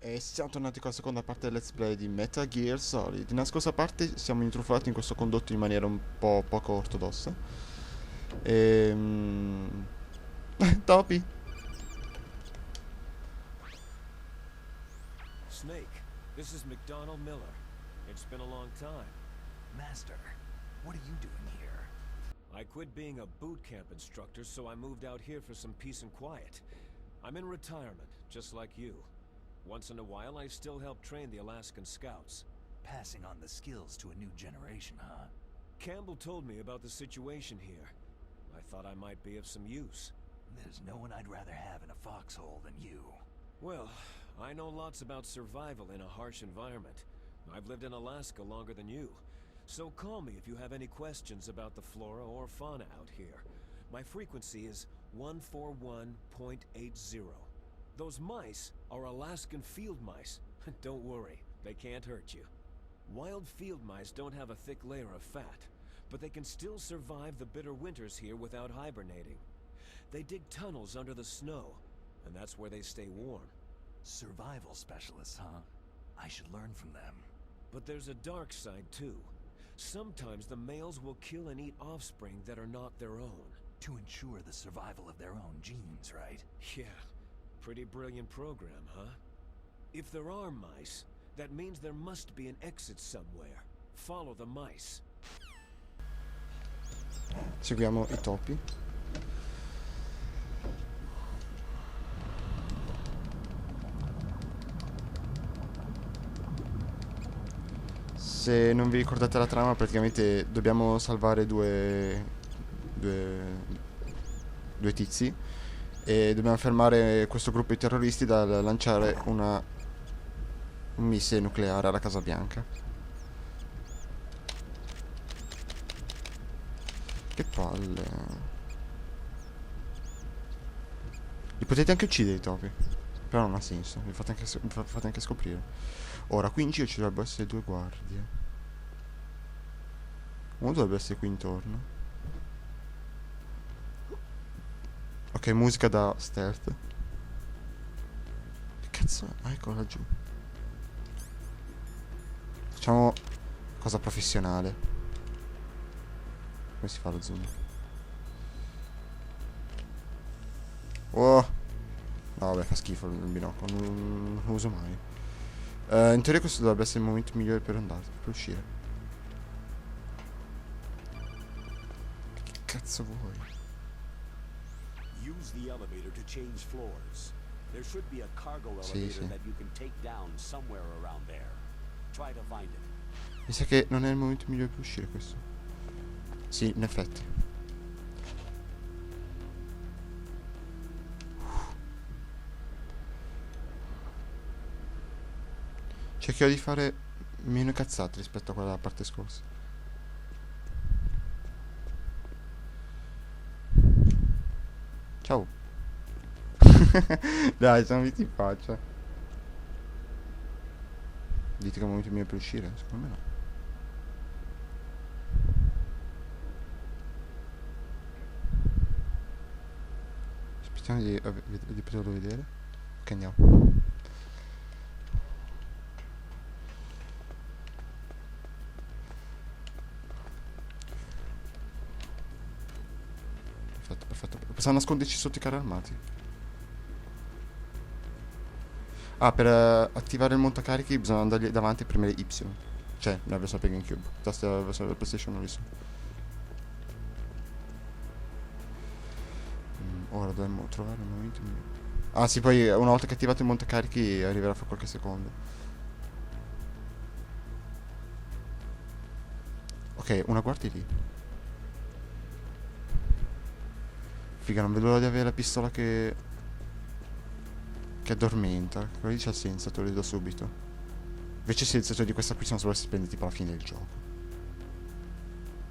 E siamo tornati con la seconda parte del let's play di Metal Gear Solid. Nella scorsa parte siamo intrufolati in questo condotto in maniera un po' poco ortodossa. Ehm... Topi! Snake, this is McDonald Miller. It's been a long time. Master, what are you doing here? I quit being a boot camp instructor, so I moved out here for some peace and quiet. I'm in retirement, just like you. Once in a while, I still help train the Alaskan Scouts. Passing on the skills to a new generation, huh? Campbell told me about the situation here. I thought I might be of some use. There's no one I'd rather have in a foxhole than you. Well, I know lots about survival in a harsh environment. I've lived in Alaska longer than you. So call me if you have any questions about the flora or fauna out here. My frequency is 141.80. Those mice are Alaskan field mice. Don't worry, they can't hurt you. Wild field mice don't have a thick layer of fat, but they can still survive the bitter winters here without hibernating. They dig tunnels under the snow, and that's where they stay warm. Survival specialists, huh? I should learn from them. But there's a dark side too. Sometimes the males will kill and eat offspring that are not their own. To ensure the survival of their own genes, right? Yeah, pretty brilliant program, huh? If there are mice, that means there must be an exit somewhere. Follow the mice. Seguiamo i topi. Se non vi ricordate la trama, praticamente dobbiamo salvare due tizi e dobbiamo fermare questo gruppo di terroristi dal lanciare un missile nucleare alla Casa Bianca. Che palle. Li potete anche uccidere i topi, però non ha senso, vi fate anche scoprire. Ora, qui in giro ci dovrebbero essere due guardie. Uno dovrebbe essere qui intorno. Ok, musica da stealth. Che cazzo è? Ah, ecco laggiù. Facciamo cosa professionale. Come si fa lo zoom? Oh! No, vabbè, fa schifo il binocolo, non lo uso mai. In teoria questo dovrebbe essere il momento migliore per andare, per uscire. Che cazzo vuoi? Use the elevator to change floors. There should be a cargo elevator that you can take down somewhere around there. Try to find it. Mi sa che non è il momento migliore per uscire questo. Sì, in effetti. Cercherò di fare meno cazzate rispetto a quella della parte scorsa. Ciao. Dai, sono visti in faccia. Dite che è il momento mio per uscire? Secondo me no. Aspettiamo di poterlo vedere. Ok, andiamo. Perfetto. Possiamo nasconderci sotto i carri armati. Ah, per attivare il montacarichi bisogna andare davanti e premere Y. Cioè, nella versione per GameCube. Tasti della versione per PlayStation non li so. Ora dovremmo trovare un momento migliore. Ah sì, poi una volta che attivato il montacarichi arriverà fra qualche secondo. Ok, una guardia lì. Figa, non vedo l'ora di avere la pistola che addormenta. Quello lì c'ha il silenziatore, lo do subito. Invece il silenziatore di questa qui sono solo si prende tipo alla fine del gioco.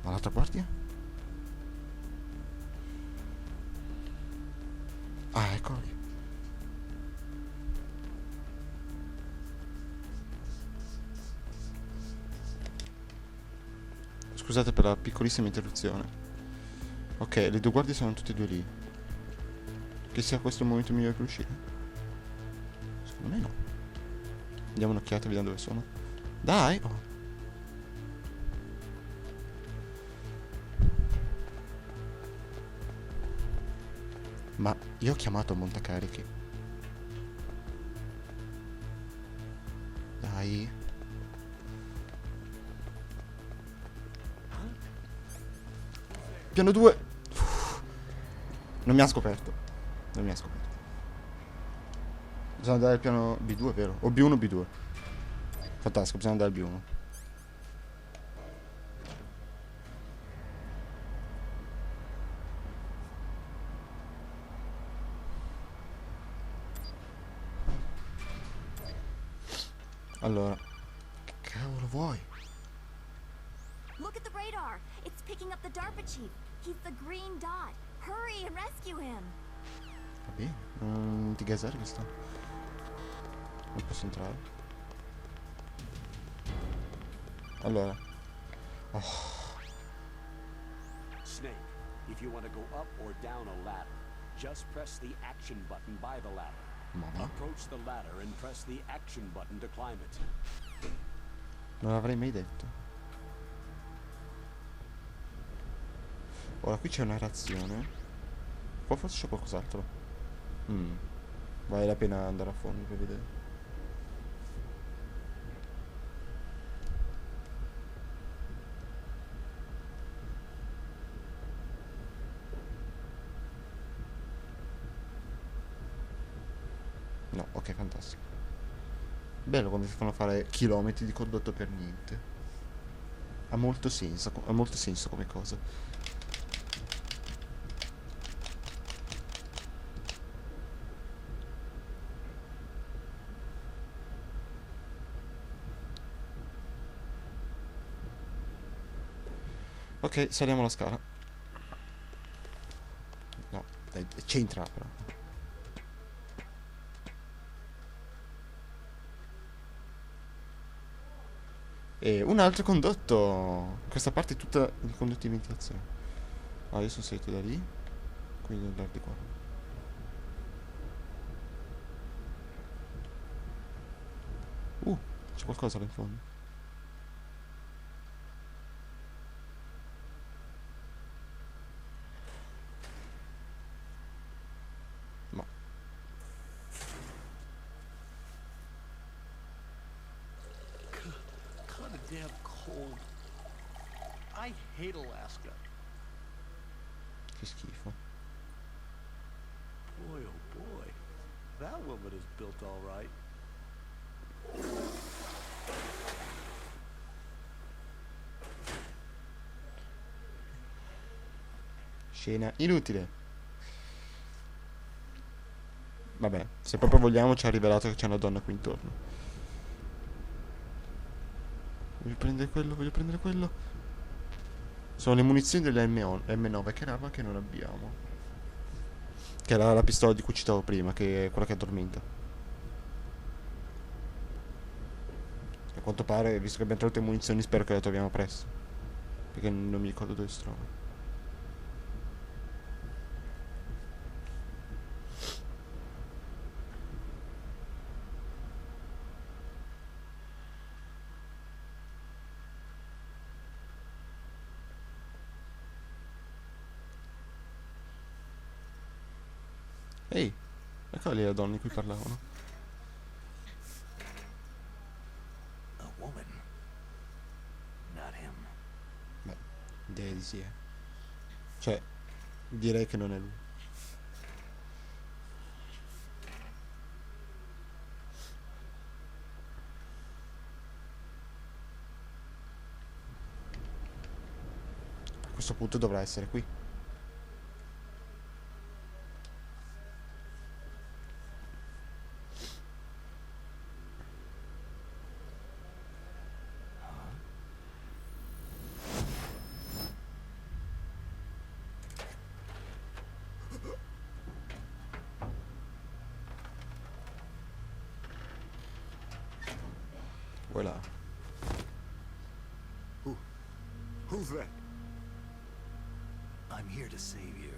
Ma l'altra guardia? Ah, eccolo lì. Scusate per la piccolissima interruzione. Ok, le due guardie sono tutte e due lì. Che sia questo il momento migliore per uscire? Secondo me no. Diamo un'occhiata, vediamo dove sono. Dai! Oh. Ma io ho chiamato montacarichi. Dai. Piano 2. Non mi ha scoperto. Non mi ha scoperto. Bisogna andare al piano B2, vero? O B1 o B2. Fantastico, bisogna andare al B1. Allora, che cavolo vuoi? Look at the radar. It's picking up the DARPA chief. He's the green dot. Hurry and rescue him. Va bene, non ti gasare questo. Non posso entrare. Allora. Oh, Snake, if you want to go up or down a ladder, just press the action button by the ladder. mamma. Approach the ladder and press the action button to climb it. Non l'avrei mai detto. Ora qui c'è una razione. Qua forse c'è qualcos'altro. Vale la pena andare a fondo per vedere. No, ok, fantastico. Bello quando si fanno fare chilometri di condotto per niente. Ha molto senso come cosa. Ok, saliamo la scala. No, c'entra però. E un altro condotto. Questa parte è tutta di condotti di ventilazione. Ah, io sono salito da lì. Quindi devo andare di qua. C'è qualcosa là in fondo. No. Kind of damn cold. I hate Alaska. Che schifo. Boy, oh boy. That woman is built all right. Scena inutile. Vabbè, se proprio vogliamo ci ha rivelato che c'è una donna qui intorno. Voglio prendere quello, voglio prendere quello. Sono le munizioni delle M9, che è un'arma che non abbiamo. Che era la pistola di cui citavo prima, che è quella che addormenta. A quanto pare, visto che abbiamo trovato le munizioni, spero che le troviamo presto. Perché non mi ricordo dove si trova. Ehi, ecco lì la donna di cui parlavano. A woman. Not him. Beh, direi di sì, eh. Cioè, direi che non è lui. A questo punto dovrà essere qui. Voilà. Who's that? I'm here to save you.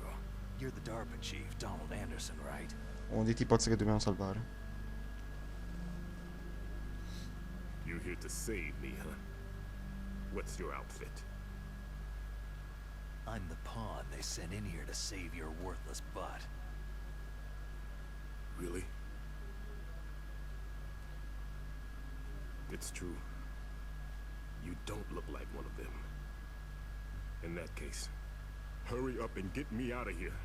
You're the DARPA chief, Donald Anderson, right? Uno dei tipozzi che dobbiamo salvare. here to save me, huh? What's your outfit? I'm the pawn they sent in here to save your worthless butt. Really? It's true. You don't look like one of them. In that case, hurry up and get me out of here.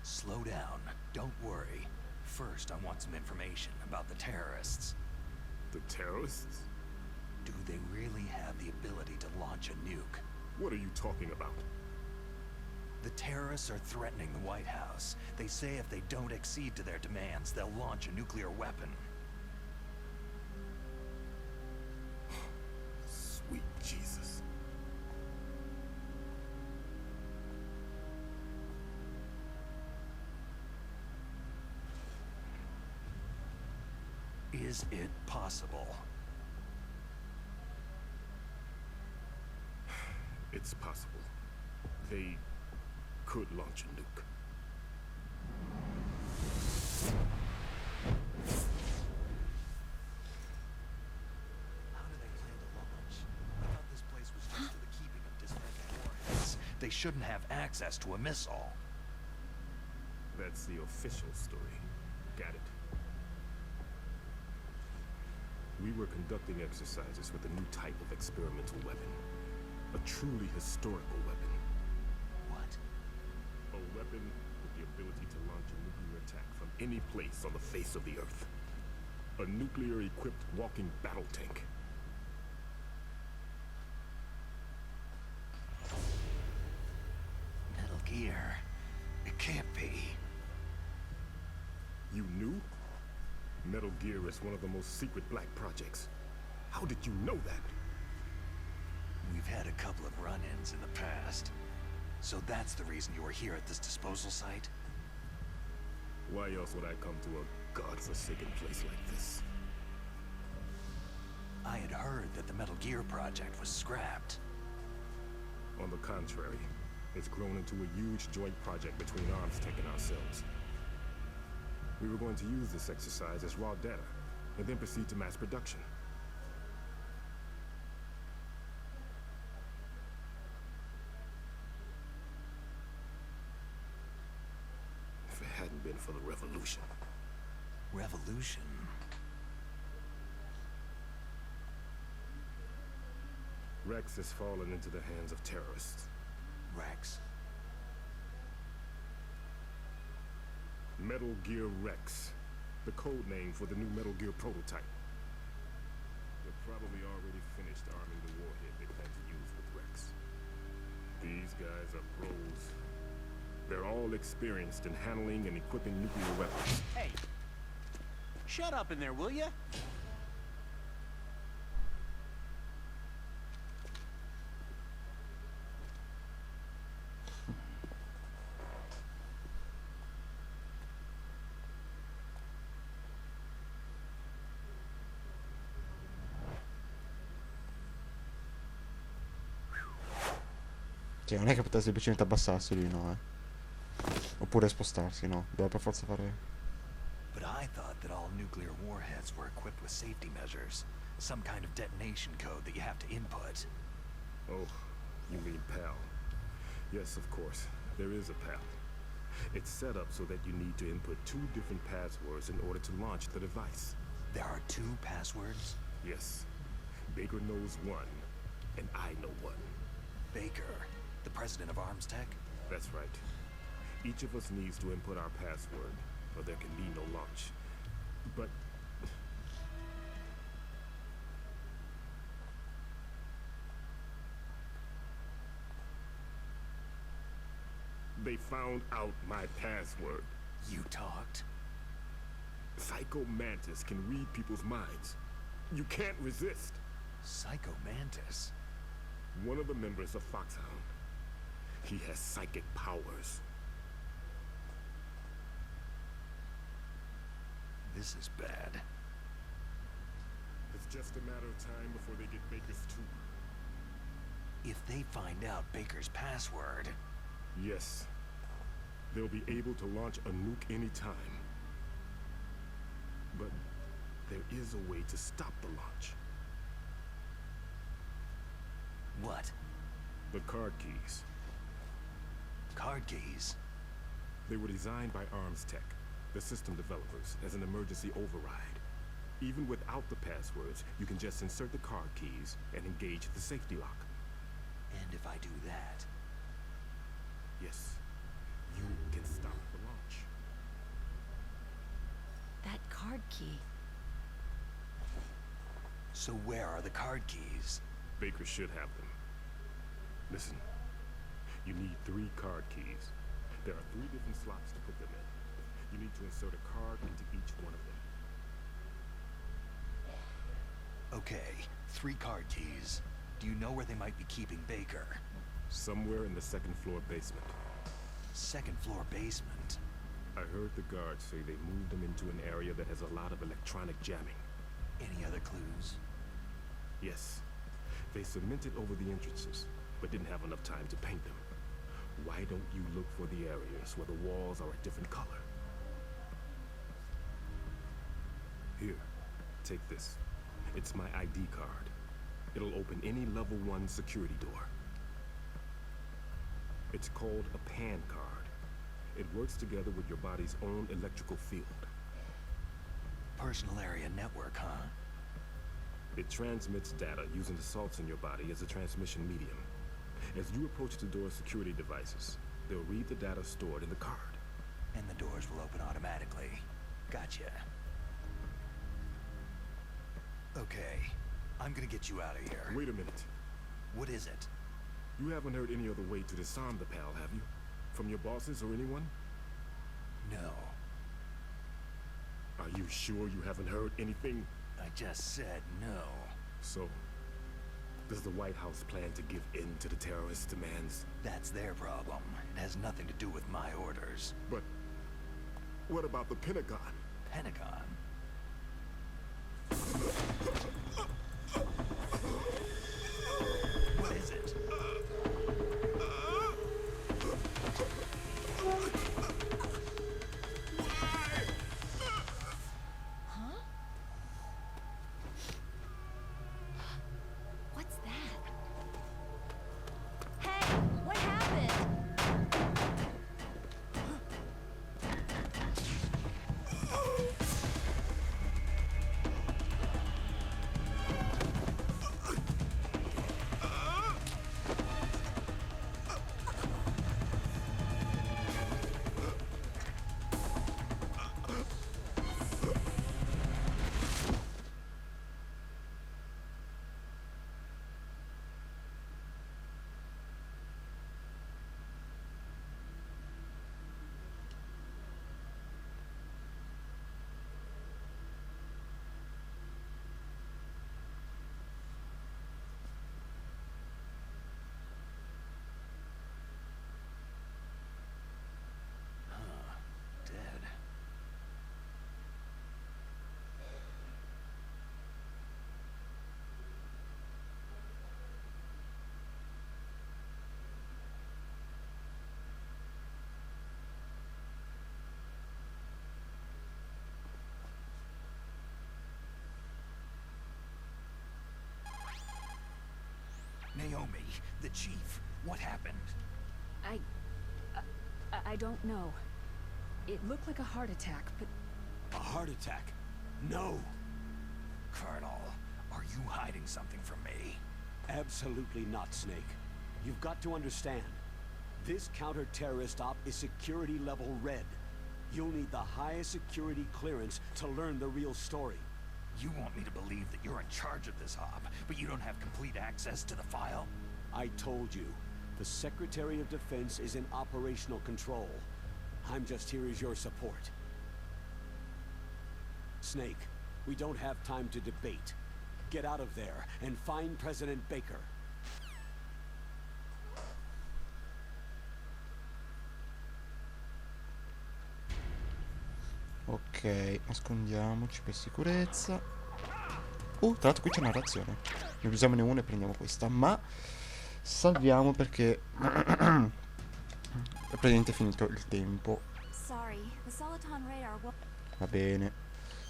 Slow down. Don't worry. First, I want some information about the terrorists. The terrorists? Do they really have the ability to launch a nuke? What are you talking about? The terrorists are threatening the White House. They say if they don't accede to their demands, they'll launch a nuclear weapon. Sweet Jesus. Is it possible? It's possible. They could launch a nuke. How do they plan to launch? I thought this place was just for the keeping of dismantled warheads. They shouldn't have access to a missile. That's the official story. Got it. We were conducting exercises with a new type of experimental weapon. A truly historical weapon. What? A weapon with the ability to launch a nuclear attack from any place on the face of the Earth. A nuclear-equipped walking battle tank. Metal Gear. It can't be. You knew? Metal Gear is one of the most secret black projects. How did you know that? We've had a couple of run-ins in the past. So that's the reason you were here at this disposal site? Why else would I come to a godforsaken place like this? I had heard that the Metal Gear project was scrapped. On the contrary, it's grown into a huge joint project between Armstech and ourselves. We were going to use this exercise as raw data, and then proceed to mass production. If it hadn't been for the revolution. Revolution? Rex has fallen into the hands of terrorists. Rex? Metal Gear Rex, the code name for the new Metal Gear prototype. They're probably already finished arming the warhead they plan to use with Rex. These guys are pros. They're all experienced in handling and equipping nuclear weapons. Hey, shut up in there, will ya? Cioè, non è che potesse semplicemente abbassarsi lui, no, Oppure spostarsi, no. Deve per forza fare... But I thought that all nuclear warheads were equipped with safety measures. Some kind of detonation code that you have to input. Oh, you mean PAL. Yes, of course. There is a PAL. It's set up so that you need to input 2 different passwords in order to launch the device. There are 2 passwords? Yes. Baker knows one, and I know one. Baker, the president of Armstech? That's right. Each of us needs to input our password, or there can be no launch. But... they found out my password. You talked? Psycho Mantis can read people's minds. You can't resist. Psycho Mantis? One of the members of Foxhound. He has psychic powers. This is bad. It's just a matter of time before they get Baker's too. If they find out Baker's password... Yes. They'll be able to launch a nuke anytime. But there is a way to stop the launch. What? The card keys. Card keys? They were designed by Arms Tech, the system developers, as an emergency override. Even without the passwords, you can just insert the card keys and engage the safety lock. And if I do that? Yes, you can stop the launch. That card key. So where are the card keys? Baker should have them. Listen, you need 3 card keys. There are 3 different slots to put them in. You need to insert a card into each one of them. Okay, 3 card keys. Do you know where they might be keeping Baker? Somewhere in the 2nd floor basement. 2nd floor basement? I heard the guards say they moved them into an area that has a lot of electronic jamming. Any other clues? Yes. They cemented over the entrances, but didn't have enough time to paint them. Why don't you look for the areas where the walls are a different color? Here, take this. It's my ID card. It'll open any level 1 security door. It's called a PAN card. It works together with your body's own electrical field. Personal area network, huh? It transmits data using the salts in your body as a transmission medium. As you approach the door's security devices, they'll read the data stored in the card. And the doors will open automatically. Gotcha. Okay, I'm gonna get you out of here. Wait a minute. What is it? You haven't heard any other way to disarm the PAL, have you? From your bosses or anyone? No. Are you sure you haven't heard anything? I just said no. So, does the White House plan to give in to the terrorists' demands? That's their problem. It has nothing to do with my orders. But what about the Pentagon? Pentagon? What is it? Huh? What's that? Hey, what happened? Dead. Naomi, the chief, what happened? I don't know. It looked like a heart attack, but A heart attack? No! Colonel, are you hiding something from me? Absolutely not, Snake. You've got to understand. This counter-terrorist op is security level red. You'll need the highest security clearance to learn the real story. You want me to believe that you're in charge of this op, but you don't have complete access to the file? I told you, the Secretary of Defense is in operational control. I'm just here as your support. Snake, we don't have time to debate. Get out of there and find President Baker. Ok, nascondiamoci per sicurezza. Tra l'altro qui c'è narrazione. Ne usiamone una e prendiamo questa. Ma salviamo perché è praticamente finito il tempo. Sorry, the Soliton radar Va bene,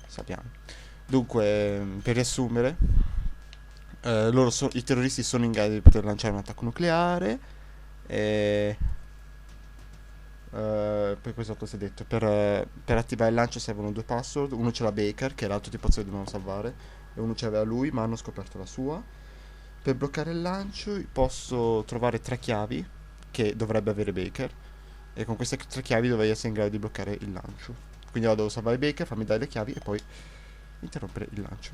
salviamo. Dunque, per riassumere, i terroristi sono in grado di poter lanciare un attacco nucleare. E poi cos'altro si è detto? Per attivare il lancio servono due password. Uno ce l'ha Baker, che l'altro tipazzo che dovevano salvare, e uno ce l'aveva lui, ma hanno scoperto la sua. Per bloccare il lancio posso trovare tre chiavi che dovrebbe avere Baker, e con queste tre chiavi dovrei essere in grado di bloccare il lancio. Quindi ora devo salvare Baker, farmi dare le chiavi e poi interrompere il lancio.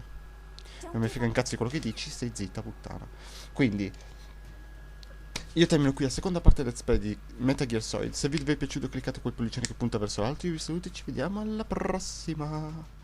Non mi frega un cazzo di quello che dici, stai zitta puttana. Quindi io termino qui la seconda parte del Let's Play di Metal Gear Solid. Se il video vi è piaciuto cliccate quel pollicione che punta verso l'alto. Io vi saluto e ci vediamo alla prossima.